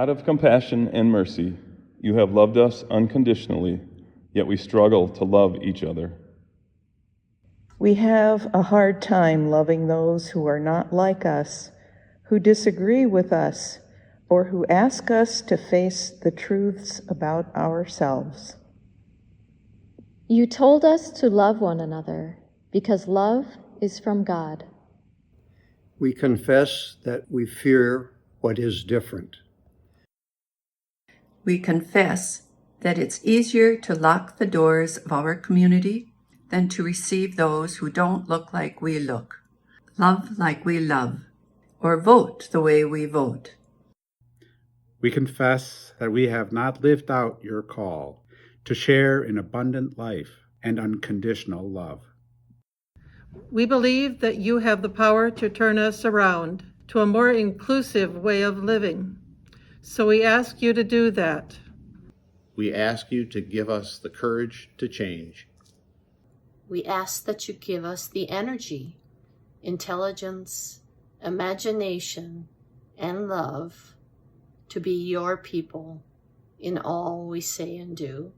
God of compassion and mercy, you have loved us unconditionally, yet we struggle to love each other. We have a hard time loving those who are not like us, who disagree with us, or who ask us to face the truths about ourselves. You told us to love one another because love is from God. We confess that we fear what is different. We confess that it's easier to lock the doors of our community than to receive those who don't look like we look, love like we love, or vote the way we vote. We confess that we have not lived out your call to share in abundant life and unconditional love. We believe that you have the power to turn us around to a more inclusive way of living. So we ask you to do that. We ask you to give us the courage to change. We ask that you give us the energy, intelligence, imagination, and love to be your people in all we say and do.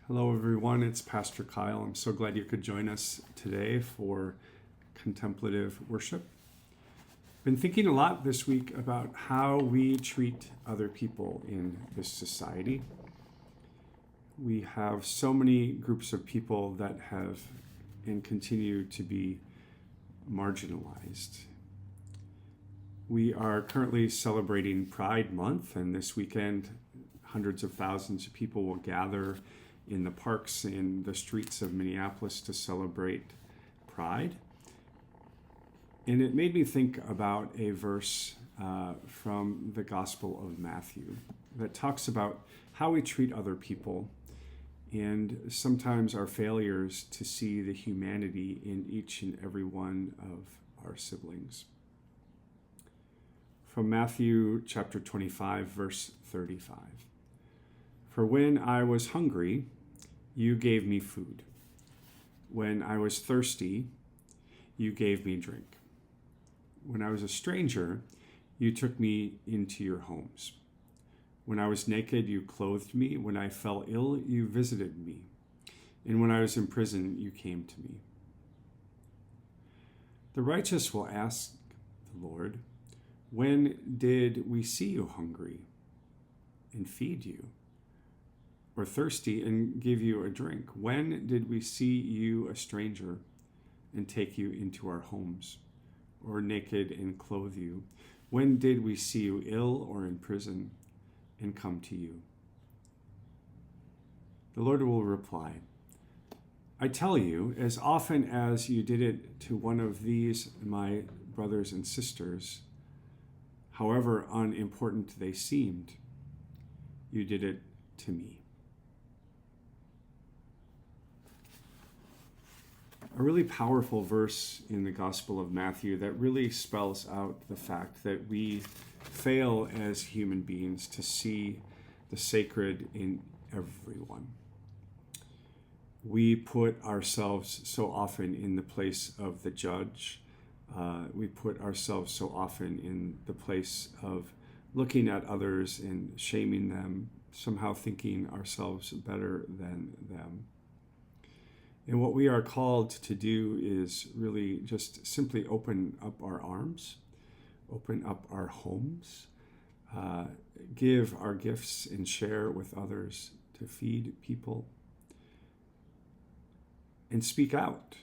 Hello, everyone. It's Pastor Kyle. I'm so glad you could join us today for contemplative worship. Been thinking a lot this week about how we treat other people in this society. We have so many groups of people that have and continue to be marginalized. We are currently celebrating Pride Month, and this weekend hundreds of thousands of people will gather in the parks in the streets of Minneapolis to celebrate Pride. And it made me think about a verse from the Gospel of Matthew that talks about how we treat other people and sometimes our failures to see the humanity in each and every one of our siblings. From Matthew chapter 25, verse 35. For when I was hungry, you gave me food. When I was thirsty, you gave me drink. When I was a stranger, you took me into your homes. When I was naked, you clothed me. When I fell ill, you visited me. And when I was in prison, you came to me. The righteous will ask the Lord, when did we see you hungry and feed you, or thirsty and give you a drink? When did we see you a stranger and take you into our homes, or naked and clothe you? When did we see you ill or in prison and come to you? The Lord will reply, I tell you, as often as you did it to one of these, my brothers and sisters, however unimportant they seemed, you did it to me. A really powerful verse in the Gospel of Matthew that really spells out the fact that we fail as human beings to see the sacred in everyone. We put ourselves so often in the place of the judge. We put ourselves so often in the place of looking at others and shaming them, somehow thinking ourselves better than them. And what we are called to do is really just simply open up our arms, open up our homes, give our gifts and share with others, to feed people, and speak out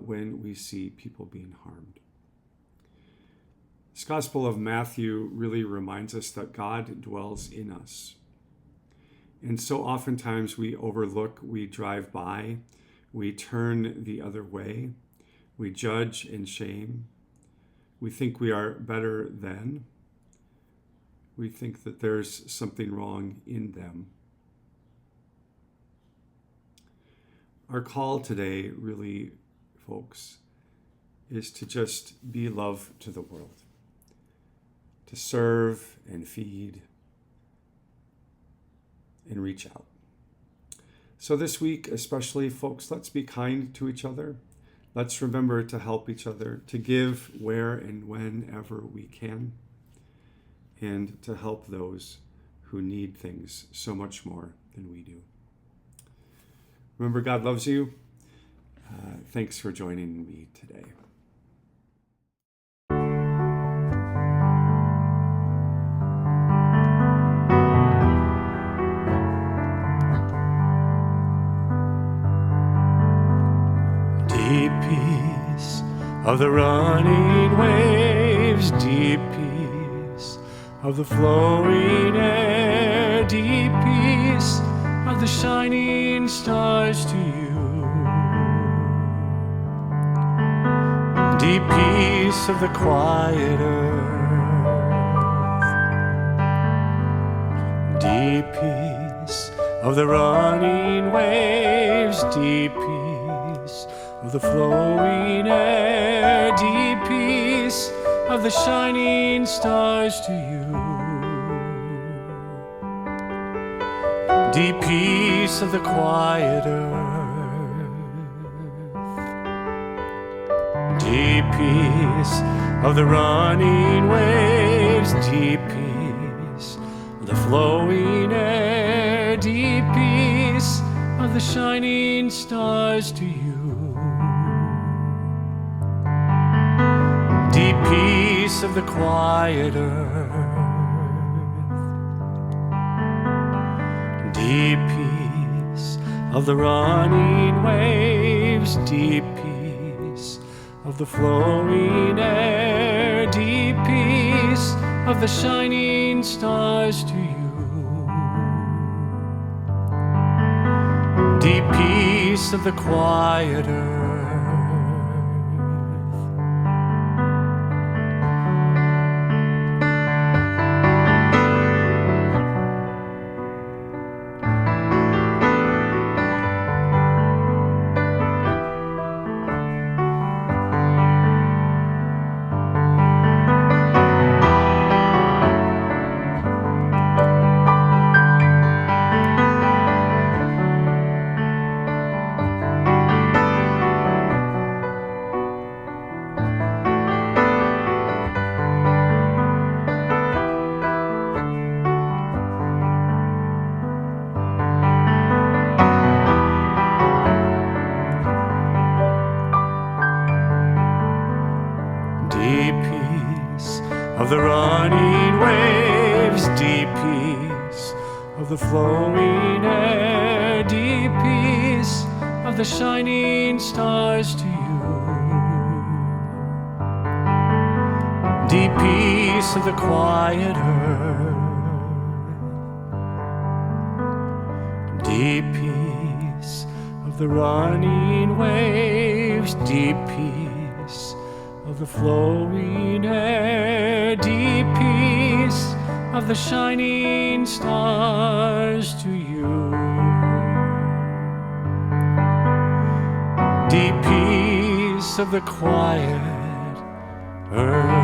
when we see people being harmed. This Gospel of Matthew really reminds us that God dwells in us. And so oftentimes we overlook, we drive by, we turn the other way, we judge and shame. We think we are better than. We think that there's something wrong in them. Our call today, really, folks, is to just be love to the world, to serve and feed and reach out. So this week, especially, folks, let's be kind to each other. Let's remember to help each other, to give where and whenever we can, and to help those who need things so much more than we do. Remember, God loves you. Thanks for joining me today. Deep peace of the running waves, deep peace of the flowing air, deep peace of the shining stars to you, deep peace of the quiet earth, deep peace of the running waves, deep peace of the flowing air, deep peace of the shining stars to you, deep peace of the quiet earth, deep peace of the running waves, deep peace of the flowing air, deep peace of the shining stars to you, deep peace of the quiet earth, deep peace of the running waves, deep peace of the flowing air, deep peace of the shining stars to you, deep peace of the quiet earth. of the running waves, deep peace of the flowing air, deep peace of the shining stars to you, deep peace of the quiet earth, deep peace of the running waves, deep peace of the flowing air, deep peace of the shining stars to you, deep peace of the quiet earth.